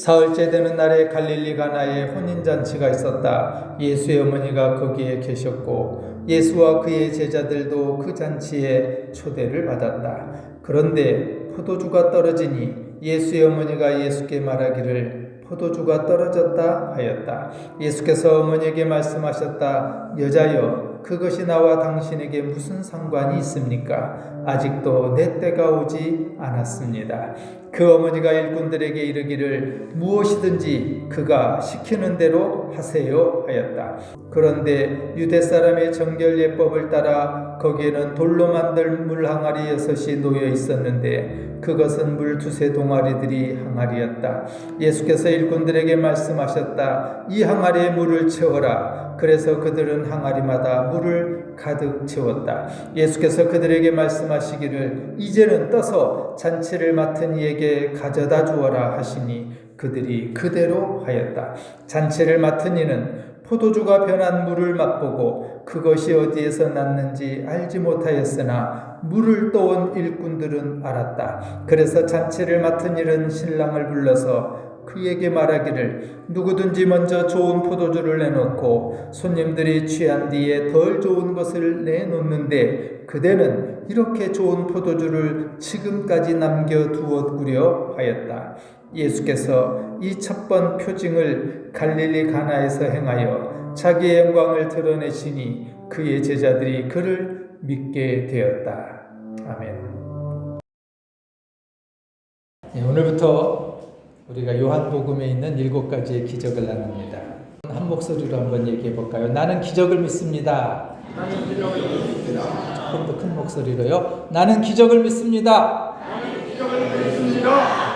사흘째 되는 날에 갈릴리 가나에 혼인잔치가 있었다. 예수의 어머니가 거기에 계셨고 예수와 그의 제자들도 그 잔치에 초대를 받았다. 그런데 포도주가 떨어지니 예수의 어머니가 예수께 말하기를 포도주가 떨어졌다 하였다. 예수께서 어머니에게 말씀하셨다. 여자여, 그것이 나와 당신에게 무슨 상관이 있습니까? 아직도 내 때가 오지 않았습니다. 그 어머니가 일꾼들에게 이르기를 무엇이든지 그가 시키는 대로 하세요 하였다. 그런데 유대 사람의 정결 예법을 따라 거기에는 돌로 만든 물 항아리 6이 놓여 있었는데 그것은 물 2-3 동아리들이 항아리였다. 예수께서 일꾼들에게 말씀하셨다. 이 항아리에 물을 채워라. 그래서 그들은 항아리마다 물을 가득 채웠다. 예수께서 그들에게 말씀하시기를 이제는 떠서 잔치를 맡은 이에게 가져다 주어라 하시니 그들이 그대로 하였다. 잔치를 맡은 이는 포도주가 변한 물을 맛보고 그것이 어디에서 났는지 알지 못하였으나 물을 떠온 일꾼들은 알았다. 그래서 잔치를 맡은 이는 신랑을 불러서 그에게 말하기를 누구든지 먼저 좋은 포도주를 내놓고 손님들이 취한 뒤에 덜 좋은 것을 내놓는데 그대는 이렇게 좋은 포도주를 지금까지 남겨두었구려 하였다. 예수께서 이 첫 번 표징을 갈릴리 가나에서 행하여 자기의 영광을 드러내시니 그의 제자들이 그를 믿게 되었다. 아멘. 오늘부터 우리가 요한복음에 있는 7가지의 기적을 나눕니다. 한 목소리로 한번 얘기해 볼까요? 나는 기적을 믿습니다. 나는 기적을 믿습니다. 조금 더 큰 목소리로요. 나는 기적을 믿습니다. 나는 기적을 믿습니다.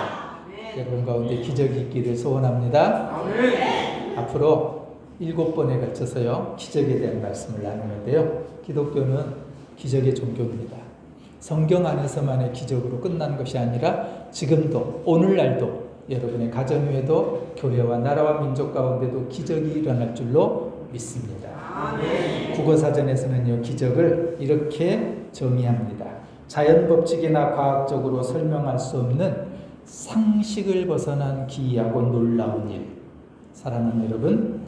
여러분 가운데 기적이 있기를 소원합니다. 아멘. 앞으로 7번에 걸쳐서요. 기적에 대한 말씀을 나누는데요. 기독교는 기적의 종교입니다. 성경 안에서만의 기적으로 끝난 것이 아니라 지금도 오늘날도 여러분의 가정 위에도 교회와 나라와 민족 가운데도 기적이 일어날 줄로 믿습니다. 아멘. 국어사전에서는요, 기적을 이렇게 정의합니다. 자연 법칙이나 과학적으로 설명할 수 없는 상식을 벗어난 기이하고 놀라운 일. 사랑하는 여러분,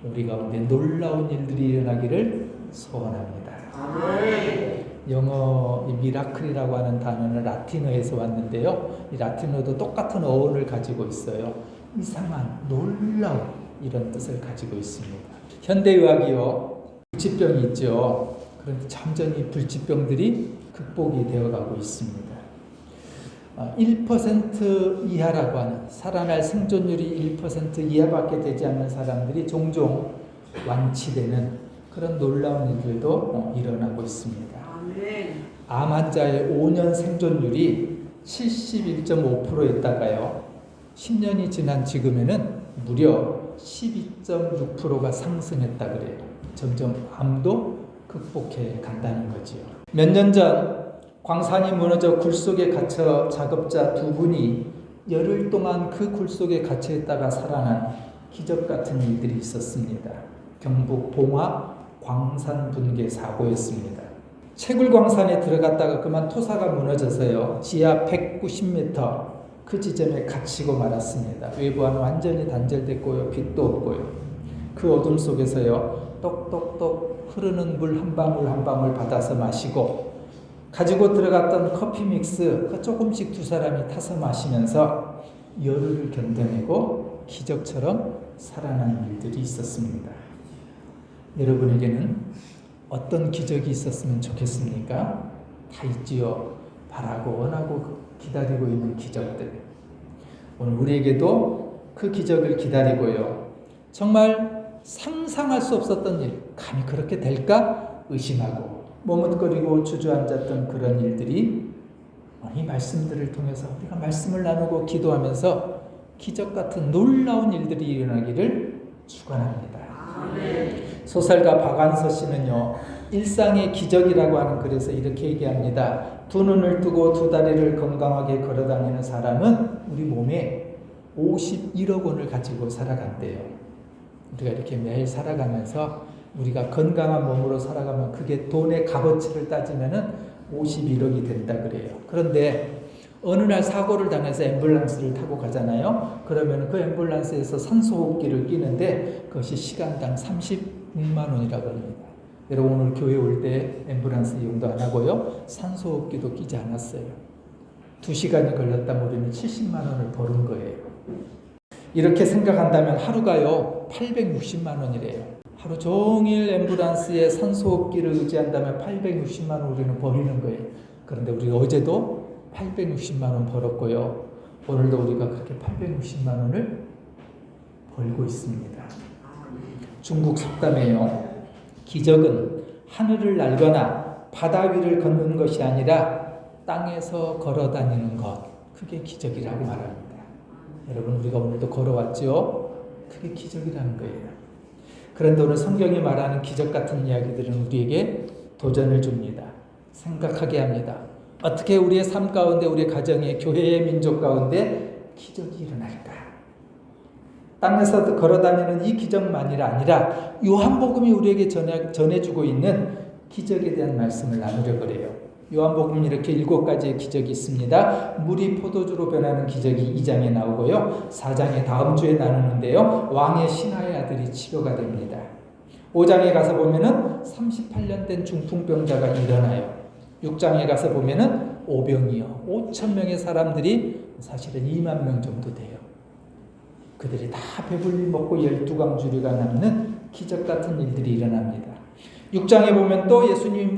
우리 가운데 놀라운 일들이 일어나기를 소원합니다. 아멘. 영어 미라클이라고 하는 단어는 라틴어에서 왔는데요. 이 라틴어도 똑같은 어원을 가지고 있어요. 이상한, 놀라운 이런 뜻을 가지고 있습니다. 현대의학이요, 불치병이 있죠. 그런데 점점 이 불치병들이 극복이 되어가고 있습니다. 1% 이하라고 하는 살아날 생존율이 1% 이하밖에 되지 않는 사람들이 종종 완치되는 그런 놀라운 일들도 일어나고 있습니다. 암 환자의 5년 생존율이 71.5%였다가요. 10년이 지난 지금에는 무려 12.6%가 상승했다 그래요. 점점 암도 극복해 간다는 거지요. 몇 년 전 광산이 무너져 굴 속에 갇혀 작업자 2분이 열흘 동안 그 굴 속에 갇혀 있다가 살아난 기적 같은 일들이 있었습니다. 경북 봉화 광산 붕괴 사고였습니다. 채굴 광산에 들어갔다가 그만 토사가 무너져서요. 지하 190m 그 지점에 갇히고 말았습니다. 외부와는 완전히 단절됐고요. 빛도 없고요. 그 어둠 속에서요. 똑똑똑 흐르는 물 한 방울 한 방울 받아서 마시고 가지고 들어갔던 커피 믹스 그 조금씩 2사람이 타서 마시면서 열흘을 견뎌내고 기적처럼 살아난 일들이 있었습니다. 여러분에게는 어떤 기적이 있었으면 좋겠습니까? 다 있지요. 바라고 원하고 기다리고 있는 기적들. 오늘 우리에게도 그 기적을 기다리고요. 정말 상상할 수 없었던 일, 감히 그렇게 될까 의심하고 머뭇거리고 주저앉았던 그런 일들이 이 말씀들을 통해서 우리가 말씀을 나누고 기도하면서 기적 같은 놀라운 일들이 일어나기를 축원합니다. 소설가 박완서 씨는요, 일상의 기적이라고 하는 글에서 이렇게 얘기합니다. 2눈을 뜨고 2다리를 건강하게 걸어다니는 사람은 우리 몸에 51억 원을 가지고 살아간대요. 우리가 이렇게 매일 살아가면서 우리가 건강한 몸으로 살아가면 그게 돈의 값어치를 따지면은 51억이 된다 그래요. 그런데 어느 날 사고를 당해서 앰뷸런스를 타고 가잖아요. 그러면 그 앰뷸런스에서 산소호흡기를 끼는데 그것이 시간당 36만 원이라고 합니다. 여러분 오늘 교회 올 때 앰뷸런스 이용도 안 하고요. 산소호흡기도 끼지 않았어요. 2시간이 걸렸다면 우리는 70만 원을 벌은 거예요. 이렇게 생각한다면 하루가요 860만 원이래요. 하루 종일 앰뷸런스에 산소호흡기를 의지한다면 860만 원 우리는 버리는 거예요. 그런데 우리가 어제도 860만 원 벌었고요. 오늘도 우리가 그렇게 860만 원을 벌고 있습니다. 중국 속담에요. 기적은 하늘을 날거나 바다 위를 걷는 것이 아니라 땅에서 걸어 다니는 것. 그게 기적이라고 말합니다. 여러분 우리가 오늘도 걸어왔죠? 그게 기적이라는 거예요. 그런데 오늘 성경이 말하는 기적 같은 이야기들은 우리에게 도전을 줍니다. 생각하게 합니다. 어떻게 우리의 삶 가운데, 우리의 가정에, 교회의 민족 가운데 기적이 일어날까? 땅에서 걸어다니는 이 기적만이 아니라 요한복음이 우리에게 전해주고 있는 기적에 대한 말씀을 나누려고 해요. 요한복음 이렇게 7가지의 기적이 있습니다. 물이 포도주로 변하는 기적이 2장에 나오고요. 4장에 다음 주에 나누는데요. 왕의 신하의 아들이 치료가 됩니다. 5장에 가서 보면은 38년 된 중풍병자가 일어나요. 6장에 가서 보면은 오병이어 5,000명의 사람들이 사실은 2만 명 정도 돼요. 그들이 다 배불리 먹고 12강주리가 남는 기적 같은 일들이 일어납니다. 6장에 보면 또 예수님이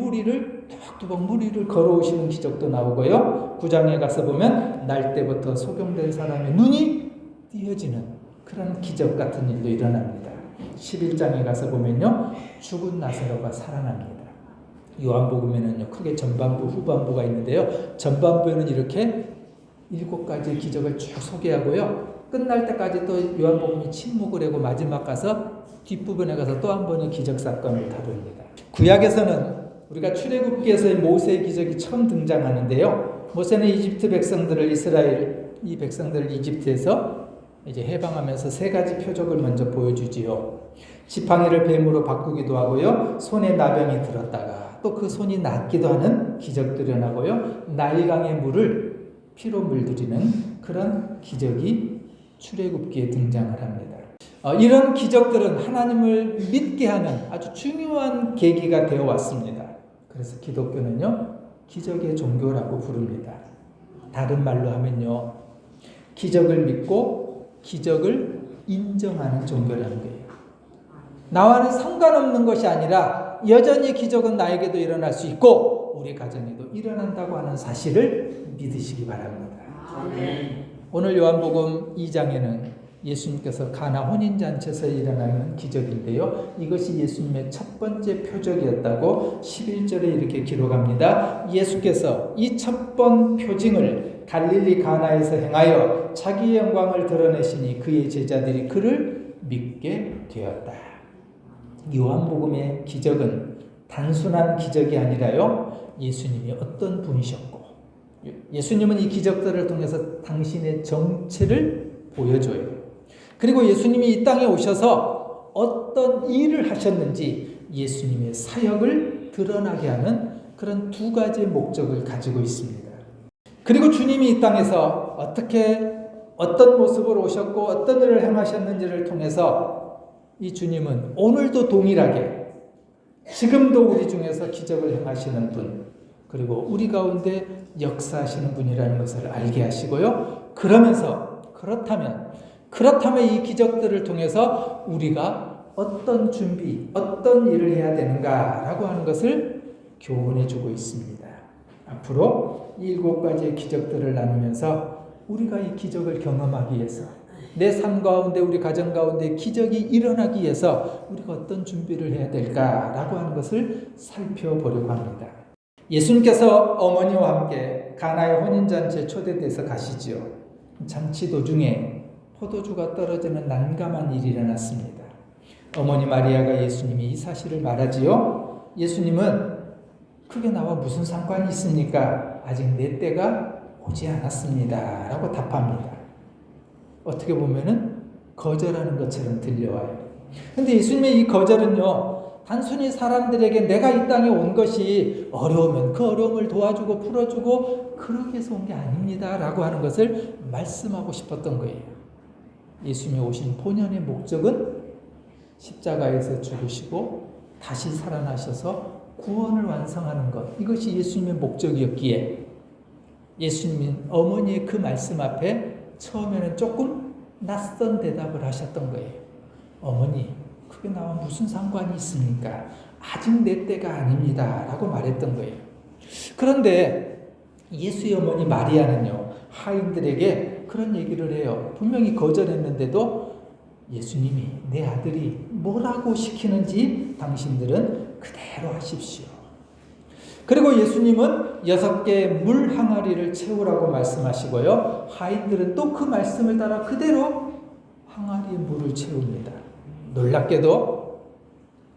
뚜벅뚜벅 무리를 걸어오시는 기적도 나오고요. 9장에 가서 보면 날 때부터 소경된 사람의 눈이 띄어지는 그런 기적 같은 일도 일어납니다. 11장에 가서 보면요. 죽은 나사로가 살아납니다. 요한복음에는요. 크게 전반부, 후반부가 있는데요. 전반부에는 이렇게 7가지의 기적을 쭉 소개하고요. 끝날 때까지 또 요한복음이 침묵을 하고 마지막 가서 뒷부분에 가서 또 한 번의 기적 사건을 다룹니다. 구약에서는 우리가 출애굽기에서의 모세의 기적이 처음 등장하는데요. 모세는 이집트 백성들을 이 백성들을 이집트에서 이제 해방하면서 3가지 표적을 먼저 보여주지요. 지팡이를 뱀으로 바꾸기도 하고요. 손에 나병이 들었다가 또 그 손이 낫기도 하는 기적들이 일어나고요. 나일강의 물을 피로 물들이는 그런 기적이 출애굽기에 등장을 합니다. 이런 기적들은 하나님을 믿게 하는 아주 중요한 계기가 되어 왔습니다. 그래서 기독교는요, 기적의 종교라고 부릅니다. 다른 말로 하면요, 기적을 믿고 기적을 인정하는 종교라는 거예요. 나와는 상관없는 것이 아니라 여전히 기적은 나에게도 일어날 수 있고 우리 가정에도 일어난다고 하는 사실을 믿으시기 바랍니다. 오늘 요한복음 2장에는 예수님께서 가나 혼인잔치에서 일어나는 기적인데요. 이것이 예수님의 첫 번째 표적이었다고 11절에 이렇게 기록합니다. 예수께서 이 첫 번 표징을 갈릴리 가나에서 행하여 자기의 영광을 드러내시니 그의 제자들이 그를 믿게 되었다. 요한복음의 기적은 단순한 기적이 아니라요. 예수님이 어떤 분이셨고 예수님은 이 기적들을 통해서 당신의 정체를 보여줘요. 그리고 예수님이 이 땅에 오셔서 어떤 일을 하셨는지 예수님의 사역을 드러나게 하는 그런 2가지의 목적을 가지고 있습니다. 그리고 주님이 이 땅에서 어떤 모습으로 오셨고 어떤 일을 행하셨는지를 통해서 이 주님은 오늘도 동일하게 지금도 우리 중에서 기적을 행하시는 분, 그리고 우리 가운데 역사하시는 분이라는 것을 알게 하시고요. 그렇다면 이 기적들을 통해서 우리가 어떤 준비, 어떤 일을 해야 되는가라고 하는 것을 교훈해 주고 있습니다. 앞으로 7가지의 기적들을 나누면서 우리가 이 기적을 경험하기 위해서 내 삶 가운데 우리 가정 가운데 기적이 일어나기 위해서 우리가 어떤 준비를 해야 될까라고 하는 것을 살펴보려고 합니다. 예수님께서 어머니와 함께 가나의 혼인잔치에 초대돼서 가시지요. 잔치 도중에 포도주가 떨어지는 난감한 일이 일어났습니다. 어머니 마리아가 예수님이 이 사실을 말하지요. 예수님은 그게 나와 무슨 상관이 있습니까? 아직 내 때가 오지 않았습니다. 라고 답합니다. 어떻게 보면은 거절하는 것처럼 들려와요. 근데 예수님의 이 거절은요, 단순히 사람들에게 내가 이 땅에 온 것이 어려우면 그 어려움을 도와주고 풀어주고 그러기 위해서 온 게 아닙니다 라고 하는 것을 말씀하고 싶었던 거예요. 예수님이 오신 본연의 목적은 십자가에서 죽으시고 다시 살아나셔서 구원을 완성하는 것, 이것이 예수님의 목적이었기에 예수님이 어머니의 그 말씀 앞에 처음에는 조금 낯선 대답을 하셨던 거예요. 어머니, 그게 나와 무슨 상관이 있습니까? 아직 내 때가 아닙니다 라고 말했던 거예요. 그런데 예수의 어머니 마리아는요, 하인들에게 그런 얘기를 해요. 분명히 거절했는데도 예수님이 내 아들이 뭐라고 시키는지 당신들은 그대로 하십시오. 그리고 예수님은 6개의 물 항아리를 채우라고 말씀하시고요. 하인들은 또 그 말씀을 따라 그대로 항아리에 물을 채웁니다. 놀랍게도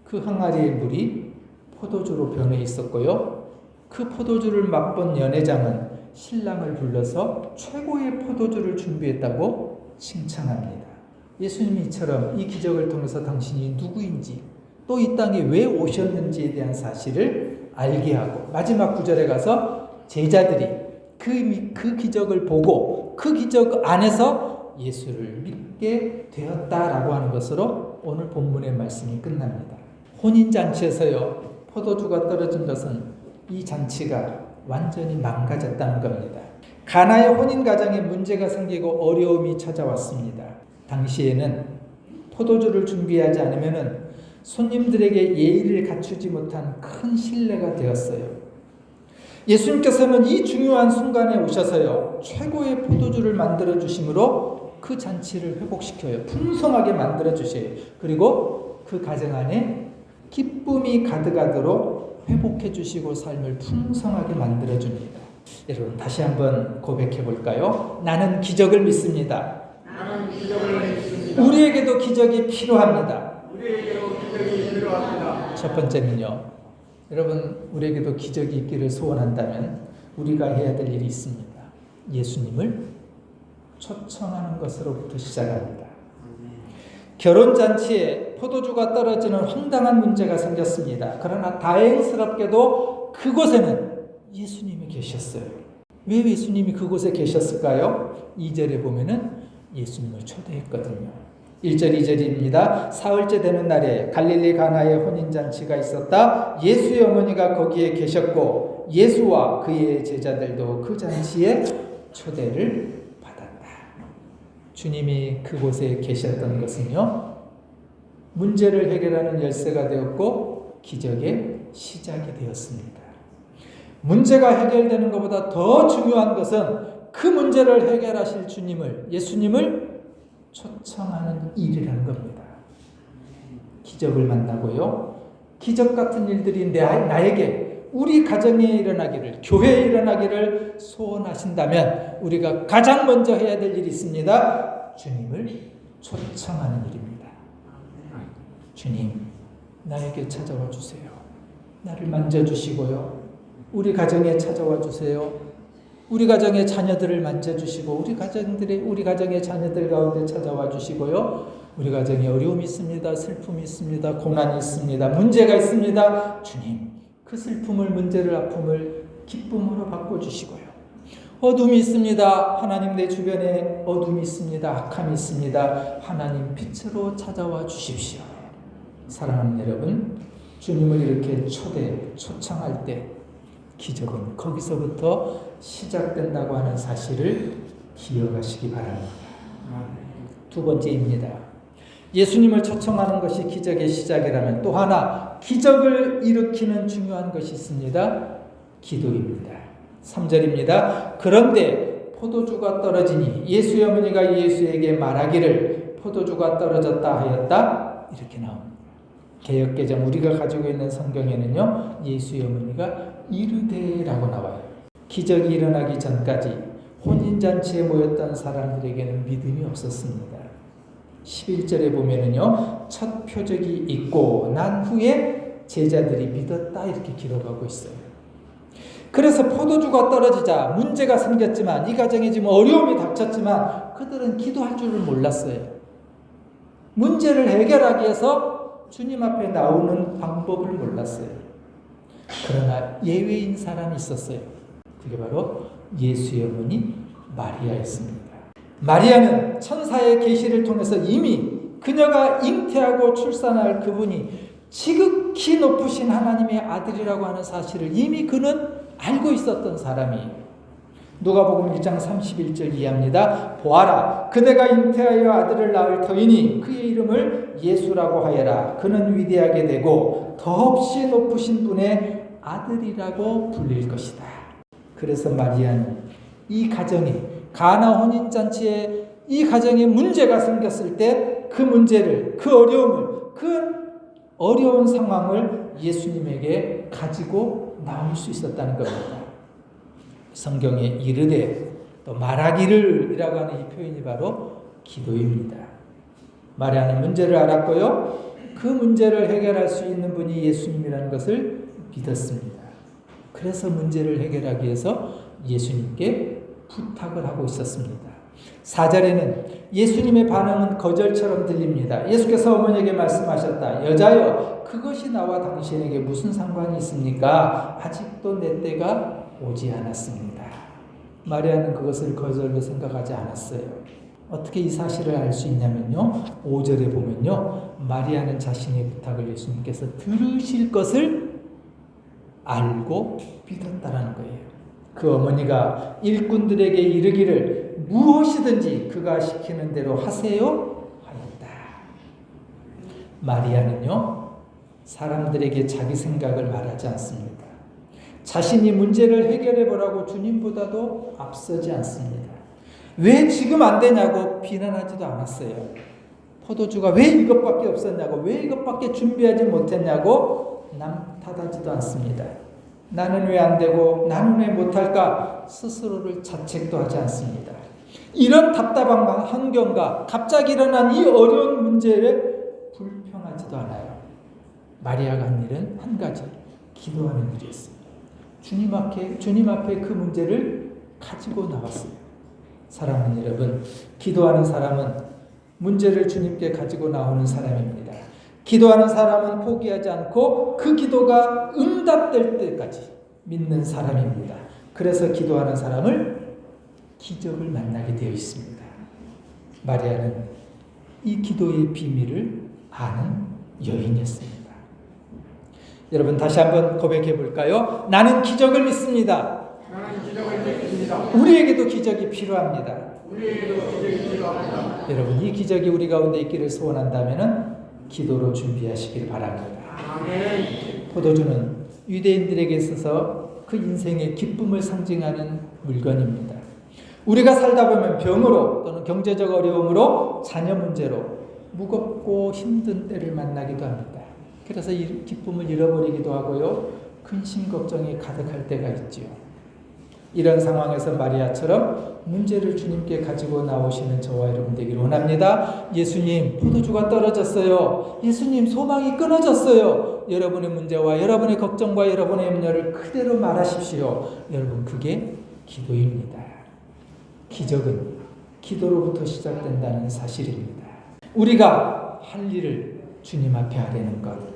그 항아리의 물이 포도주로 변해 있었고요. 그 포도주를 맛본 연회장은 신랑을 불러서 최고의 포도주를 준비했다고 칭찬합니다. 예수님이 이처럼 이 기적을 통해서 당신이 누구인지 또 이 땅에 왜 오셨는지에 대한 사실을 알게 하고 마지막 구절에 가서 제자들이 그 기적을 보고 그 기적 안에서 예수를 믿게 되었다라고 하는 것으로 오늘 본문의 말씀이 끝납니다. 혼인잔치에서요, 포도주가 떨어진 것은 이 잔치가 완전히 망가졌다는 겁니다. 가나의 혼인 가정에 문제가 생기고 어려움이 찾아왔습니다. 당시에는 포도주를 준비하지 않으면 손님들에게 예의를 갖추지 못한 큰 신뢰가 되었어요. 예수님께서는 이 중요한 순간에 오셔서요, 최고의 포도주를 만들어 주심으로 그 잔치를 회복시켜요. 풍성하게 만들어 주셔요. 그리고 그 가정 안에 기쁨이 가득하도록 회복해 주시고 삶을 풍성하게 만들어 줍니다. 여러분, 다시 한번 고백해 볼까요? 나는 기적을 믿습니다. 나는 기적을 믿습니다. 우리에게도 기적이 필요합니다. 우리에게도 기적이 필요합니다. 첫 번째는요, 여러분, 우리에게도 기적이 있기를 소원한다면 우리가 해야 될 일이 있습니다. 예수님을 초청하는 것으로부터 시작합니다. 결혼잔치에 포도주가 떨어지는 황당한 문제가 생겼습니다. 그러나 다행스럽게도 그곳에는 예수님이 계셨어요. 왜 예수님이 그곳에 계셨을까요? 2절에 보면은 예수님을 초대했거든요. 1절 2절입니다. 사흘째 되는 날에 갈릴리 가나에 혼인잔치가 있었다. 예수의 어머니가 거기에 계셨고 예수와 그의 제자들도 그 잔치에 초대를 받았다. 주님이 그곳에 계셨던 것은요, 문제를 해결하는 열쇠가 되었고 기적의 시작이 되었습니다. 문제가 해결되는 것보다 더 중요한 것은 그 문제를 해결하실 주님을, 예수님을 초청하는 일이라는 겁니다. 기적을 만나고요, 기적 같은 일들이 나에게, 우리 가정에 일어나기를, 교회에 일어나기를 소원하신다면 우리가 가장 먼저 해야 될 일이 있습니다. 주님을 초청하는 일입니다. 주님, 나에게 찾아와 주세요. 나를 만져주시고요, 우리 가정에 찾아와 주세요. 우리 가정의 자녀들을 만져주시고 우리 가정의 자녀들 가운데 찾아와 주시고요, 우리 가정에 어려움이 있습니다. 슬픔이 있습니다. 고난이 있습니다. 문제가 있습니다. 주님, 그 슬픔을, 문제를, 아픔을 기쁨으로 바꿔주시고요, 어둠이 있습니다. 하나님, 내 주변에 어둠이 있습니다. 악함이 있습니다. 하나님, 빛으로 찾아와 주십시오. 사랑하는 여러분, 주님을 이렇게 초청할 때 기적은 거기서부터 시작된다고 하는 사실을 기억하시기 바랍니다. 두 번째입니다. 예수님을 초청하는 것이 기적의 시작이라면 또 하나 기적을 일으키는 중요한 것이 있습니다. 기도입니다. 3절입니다. 그런데 포도주가 떨어지니 예수의 어머니가 예수에게 말하기를 포도주가 떨어졌다 하였다, 이렇게 나옵니다. 개역개정 우리가 가지고 있는 성경에는요, 예수의 어머니가 이르되라고 나와요. 기적이 일어나기 전까지 혼인잔치에 모였던 사람들에게는 믿음이 없었습니다. 11절에 보면은요, 첫 표적이 있고 난 후에 제자들이 믿었다, 이렇게 기록하고 있어요. 그래서 포도주가 떨어지자 문제가 생겼지만, 이 가정에 지금 어려움이 닥쳤지만 그들은 기도할 줄을 몰랐어요. 문제를 해결하기 위해서 주님 앞에 나오는 방법을 몰랐어요. 그러나 예외인 사람이 있었어요. 그게 바로 예수의 어머니 마리아였습니다. 마리아는 천사의 계시를 통해서 이미 그녀가 잉태하고 출산할 그분이 지극히 높으신 하나님의 아들이라고 하는 사실을 이미 그는 알고 있었던 사람이에요. 누가복음 1장 31절 이해합니다. 보아라, 그대가 잉태하여 아들을 낳을 터이니 그의 이름을 예수라고 하여라. 그는 위대하게 되고 더없이 높으신 분의 아들이라고 불릴 것이다. 그래서 마리아는 이 가정에, 가나 혼인잔치에 이 가정에 문제가 생겼을 때 그 문제를, 그 어려움을, 그 어려운 상황을 예수님에게 가지고 나올 수 있었다는 겁니다. 성경에 이르되 또 말하기를 이라고 하는 이 표현이 바로 기도입니다. 마리아는 문제를 알았고요. 그 문제를 해결할 수 있는 분이 예수님이라는 것을 믿었습니다. 그래서 문제를 해결하기 위해서 예수님께 부탁을 하고 있었습니다. 4절에는 예수님의 반응은 거절처럼 들립니다. 예수께서 어머니에게 말씀하셨다. 여자여, 그것이 나와 당신에게 무슨 상관이 있습니까? 아직도 내 때가 오지 않았습니다. 마리아는 그것을 거절로 생각하지 않았어요. 어떻게 이 사실을 알 수 있냐면요, 5절에 보면요, 마리아는 자신의 부탁을 예수님께서 들으실 것을 알고 믿었다라는 거예요. 그 어머니가 일꾼들에게 이르기를 무엇이든지 그가 시키는 대로 하세요 하였다. 마리아는요, 사람들에게 자기 생각을 말하지 않습니다. 자신이 문제를 해결해 보라고 주님보다도 앞서지 않습니다. 왜 지금 안 되냐고 비난하지도 않았어요. 포도주가 왜 이것밖에 없었냐고, 왜 이것밖에 준비하지 못했냐고 남 탓하지도 않습니다. 나는 왜 안 되고 나는 왜 못할까 스스로를 자책도 하지 않습니다. 이런 답답한 환경과 갑자기 일어난 이 어려운 문제에 불평하지도 않아요. 마리아가 한 일은 한 가지, 기도하는 일이었어요. 주님 앞에 그 문제를 가지고 나왔어요. 사랑하는 여러분, 기도하는 사람은 문제를 주님께 가지고 나오는 사람입니다. 기도하는 사람은 포기하지 않고 그 기도가 응답될 때까지 믿는 사람입니다. 그래서 기도하는 사람을 기적을 만나게 되어 있습니다. 마리아는 이 기도의 비밀을 아는 여인이었습니다. 여러분, 다시 한번 고백해 볼까요? 나는 기적을 믿습니다. 나는 기적을 믿습니다. 우리에게도 기적이 필요합니다. 우리에게도 기적이 필요합니다. 여러분, 이 기적이 우리 가운데 있기를 소원한다면 기도로 준비하시길 바랍니다. 아멘. 포도주는 유대인들에게 있어서 그 인생의 기쁨을 상징하는 물건입니다. 우리가 살다 보면 병으로 또는 경제적 어려움으로, 자녀 문제로 무겁고 힘든 때를 만나기도 합니다. 그래서 이 기쁨을 잃어버리기도 하고요, 근심 걱정이 가득할 때가 있지요. 이런 상황에서 마리아처럼 문제를 주님께 가지고 나오시는 저와 여러분 되기를 원합니다. 예수님, 포도주가 떨어졌어요. 예수님, 소망이 끊어졌어요. 여러분의 문제와 여러분의 걱정과 여러분의 염려를 그대로 말하십시오. 여러분, 그게 기도입니다. 기적은 기도로부터 시작된다는 사실입니다. 우리가 할 일을 주님 앞에 하려는 것.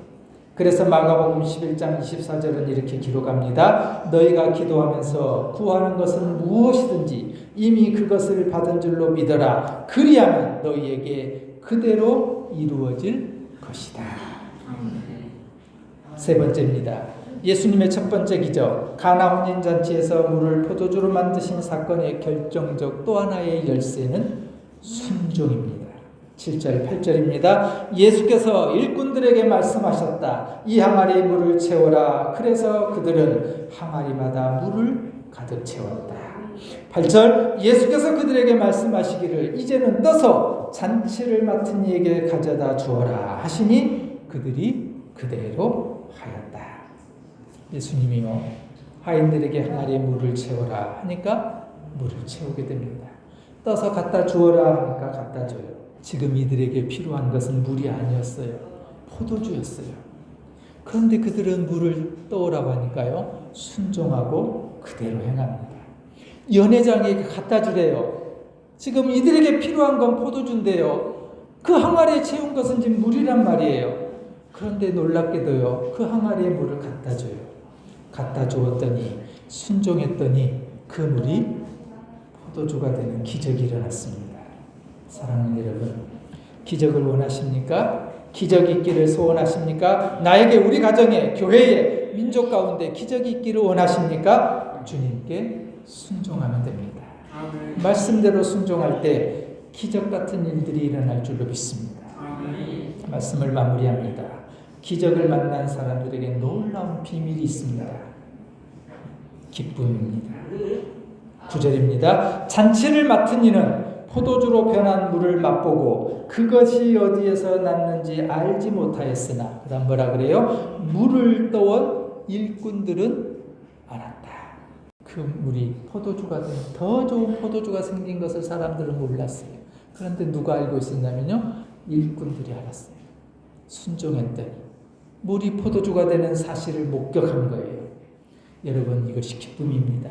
그래서 마가복음 11장 24절은 이렇게 기록합니다. 너희가 기도하면서 구하는 것은 무엇이든지 이미 그것을 받은 줄로 믿어라. 그리하면 너희에게 그대로 이루어질 것이다. 세 번째입니다. 예수님의 첫 번째 기적, 가나 혼인잔치에서 물을 포도주로 만드신 사건의 결정적 또 하나의 열쇠는 순종입니다. 7절, 8절입니다. 예수께서 일꾼들에게 말씀하셨다. 이 항아리에 물을 채워라. 그래서 그들은 항아리마다 물을 가득 채웠다. 8절, 예수께서 그들에게 말씀하시기를 이제는 떠서 잔치를 맡은 이에게 가져다 주어라 하시니 그들이 그대로 하였다. 예수님이요, 하인들에게 항아리에 물을 채워라 하니까 물을 채우게 됩니다. 떠서 갖다 주어라 하니까 갖다 줘요. 지금 이들에게 필요한 것은 물이 아니었어요. 포도주였어요. 그런데 그들은 물을 떠오라고 하니까요, 순종하고 그대로 행합니다. 연회장에게 갖다 주래요. 지금 이들에게 필요한 건 포도주인데요, 그 항아리에 채운 것은 지금 물이란 말이에요. 그런데 놀랍게도요, 그 항아리에 물을 갖다 줘요. 갖다 주었더니 순종했더니 그 물이 포도주가 되는 기적이 일어났습니다. 사랑하는 여러분, 기적을 원하십니까? 기적이 있기를 소원하십니까? 나에게, 우리 가정에, 교회에, 민족 가운데 기적이 있기를 원하십니까? 주님께 순종하면 됩니다. 아멘. 말씀대로 순종할 때 기적 같은 일들이 일어날 줄로 믿습니다. 아멘. 말씀을 마무리합니다. 기적을 만난 사람들에게 놀라운 비밀이 있습니다. 기쁨입니다. 9절입니다. 잔치를 맡은 이는 포도주로 변한 물을 맛보고 그것이 어디에서 났는지 알지 못하였으나, 그 다음 뭐라 그래요? 물을 떠온 일꾼들은 알았다. 그 물이 포도주가 된, 더 좋은 포도주가 생긴 것을 사람들은 몰랐어요. 그런데 누가 알고 있었냐면요, 일꾼들이 알았어요. 순종했더니 물이 포도주가 되는 사실을 목격한 거예요. 여러분, 이것이 기쁨입니다.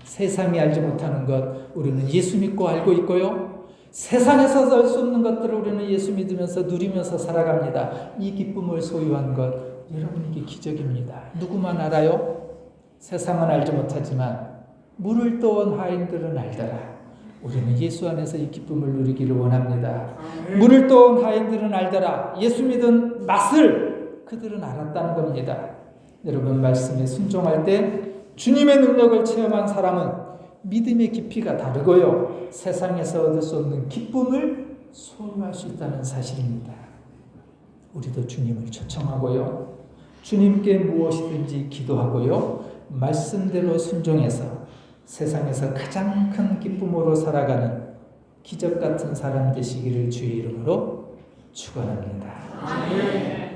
세상이 알지 못하는 것 우리는 예수 믿고 알고 있고요, 세상에서 알 수 없는 것들을 우리는 예수 믿으면서 누리면서 살아갑니다. 이 기쁨을 소유한 것, 여러분, 이게 기적입니다. 누구만 알아요? 세상은 알지 못하지만 물을 떠온 하인들은 알더라. 우리는 예수 안에서 이 기쁨을 누리기를 원합니다. 물을 떠온 하인들은 알더라. 예수 믿은 맛을 그들은 알았다는 겁니다. 여러분, 말씀에 순종할 때 주님의 능력을 체험한 사람은 믿음의 깊이가 다르고요, 세상에서 얻을 수 없는 기쁨을 소유할 수 있다는 사실입니다. 우리도 주님을 초청하고요, 주님께 무엇이든지 기도하고요, 말씀대로 순종해서 세상에서 가장 큰 기쁨으로 살아가는 기적 같은 사람 되시기를 주의 이름으로 축원합니다. 아멘.